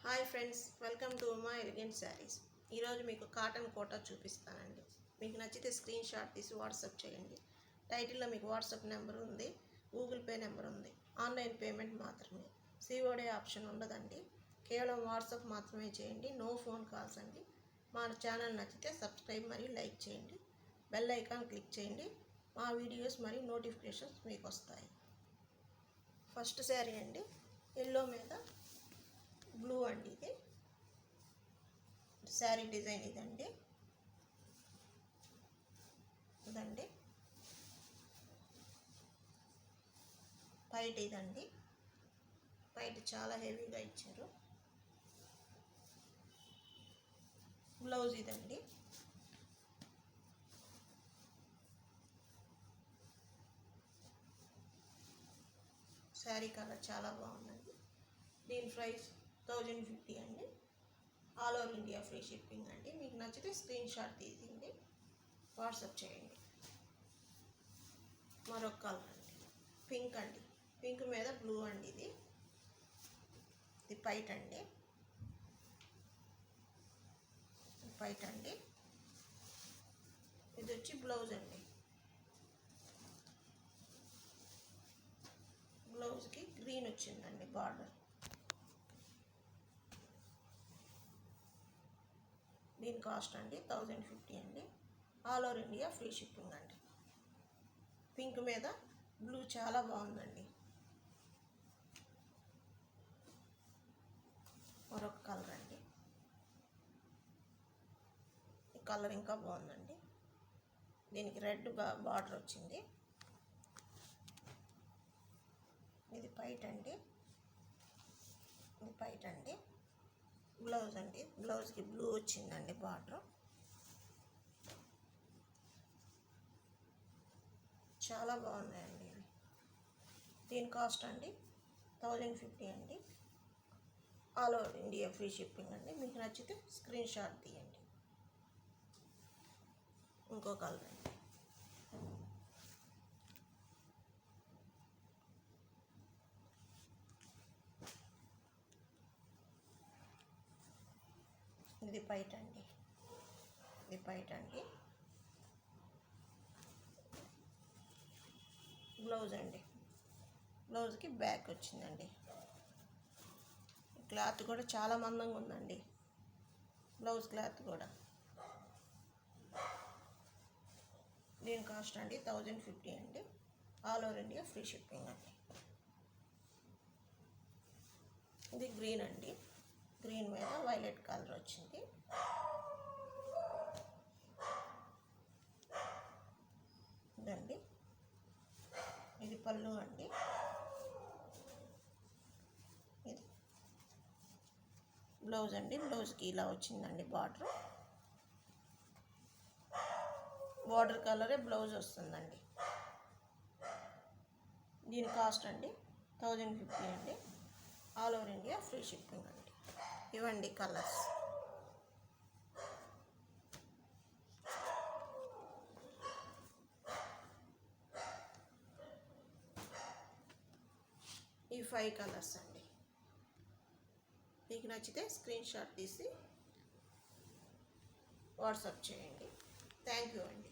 Hi friends, welcome to Uma elegant saris. ఈరోజు మీకు cotton quota చూపిస్తానండి. మీకు నచ్చితే స్క్రీన్ షాట్ తీసి వాట్సాప్ చేయండి. టైటిల్లో మీకు వాట్సాప్ నెంబర్ ఉంది, గూగుల్ పే నెంబర్ ఉంది. ఆన్లైన్ పేమెంట్ మాత్రమే, సిఓడి ఆప్షన్ ఉండదండి. కేవలం వాట్సాప్ మాత్రమే చేయండి, నో ఫోన్ కాల్స్ అండి. మా ఛానల్ నచ్చితే సబ్స్క్రైబ్ మరియు లైక్ చేయండి. బెల్ ఐకాన్ క్లిక్ చేయండి. మా వీడియోస్ మరియు నోటిఫికేషన్స్ మీకు వస్తాయి. ఫస్ట్ శారీ అండి, ఎల్లో మీద బ్లూ అండి. ఇది శారీ డిజైన్ ఇదండి. పైట్ ఇదండి. పైట్ చాలా హెవీగా ఇచ్చారు. బ్లౌజ్ ఇదండి. శారీ కలర్ చాలా బాగుందండి. దీని ప్రైస్ 1050 అండి. All over India free shipping అండి. మీకు నచ్చితే స్క్రీన్ షాట్ తీసింది వాట్సాప్ చేయండి. మరొక కలర్ అండి, పింక్ అండి. పింక్ మీద బ్లూ అండి. ఇది పైట్ అండి. ఇది వచ్చి బ్లౌజ్ అండి. బ్లౌజ్కి గ్రీన్ వచ్చిందండి బార్డర్. దీని కాస్ట్ అండి 1050 అండి. All over India free shipping అండి. పింక్ మీద బ్లూ చాలా బాగుందండి. మరొక కలర్ అండి. ఈ కలర్ ఇంకా బాగుందండి. దీనికి రెడ్ బార్డర్ వచ్చింది. ఇది పైట్ అండి. బ్లౌజ్ అండి. బ్లౌజ్కి బ్లూ వచ్చిందండి బార్డర్. చాలా బాగున్నాయండి ఇవి. దీని కాస్ట్ అండి 1050 అండి. All over India free shipping అండి. మీకు నచ్చితే స్క్రీన్ షాట్ తీయండి. ఇంకో కలర్ అండి. ఇది పైట్ అండి. బ్లౌజ్ అండి. బ్లౌజ్కి బ్యాక్ వచ్చిందండి. క్లాత్ కూడా చాలా మందంగా ఉందండి. బ్లౌజ్ క్లాత్ కూడా. దీని కాస్ట్ అండి 1050 అండి. All over India free shipping అండి. ఇది గ్రీన్ అండి. గ్రీన్ మీద వైలెట్ కలర్ వచ్చింది. ఇదండి. ఇది పళ్ళు అండి. ఇది బ్లౌజ్ అండి. బ్లౌజ్కి ఇలా వచ్చిందండి బార్డర్. బార్డర్ కలరే బ్లౌజ్ వస్తుందండి. దీని కాస్ట్ అండి 1050 అండి. All over India free shipping అండి. ఇవ్వండి కలర్స్. ఈ 5 కలర్స్ అండి. మీకు నచ్చితే స్క్రీన్ షాట్ తీసి వాట్సాప్ చేయండి. థ్యాంక్ యూ అండి.